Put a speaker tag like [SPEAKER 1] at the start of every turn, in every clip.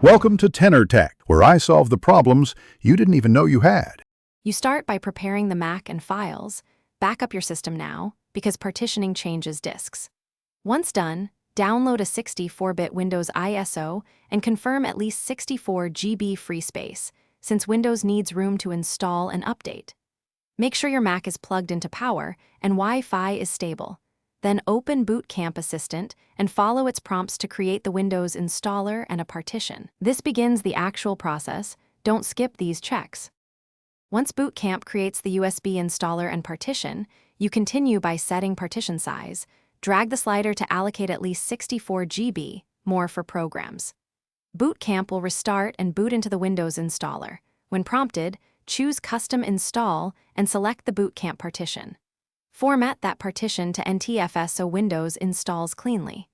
[SPEAKER 1] Welcome to Tenor Tech, where I solve the problems you didn't even know you had.
[SPEAKER 2] You start by preparing the Mac and files. Back up your system now, because partitioning changes disks. Once done, download a 64-bit Windows ISO and confirm at least 64 GB free space, since Windows needs room to install and update. Make sure your Mac is plugged into power and Wi-Fi is stable. Then open Bootcamp Assistant and follow its prompts to create the Windows installer and a partition. This begins the actual process. Don't skip these checks. Once Bootcamp creates the USB installer and partition, you continue by setting partition size. Drag the slider to allocate at least 64 GB, more for programs. Bootcamp will restart and boot into the Windows installer. When prompted, choose Custom Install and select the Bootcamp partition. Format that partition to NTFS so Windows installs cleanly.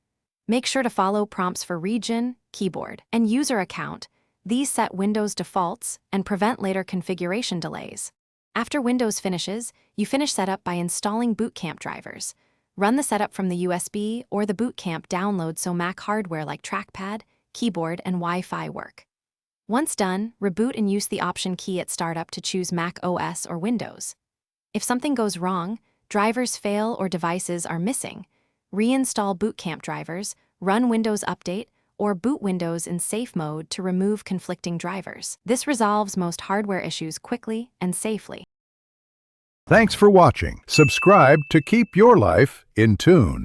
[SPEAKER 2] Make sure to follow prompts for region, keyboard, and user account. These set Windows defaults and prevent later configuration delays. After Windows finishes, you finish setup by installing Bootcamp drivers. Run the setup from the USB or the Bootcamp download so Mac hardware like trackpad, keyboard, and Wi-Fi work. Once done, reboot and use the Option key at startup to choose macOS or Windows. If something goes wrong, drivers fail or devices are missing, reinstall Bootcamp drivers, run Windows Update, or boot Windows in safe mode to remove conflicting drivers. This resolves most hardware issues quickly and safely.
[SPEAKER 1] Thanks for watching. Subscribe to keep your life in tune.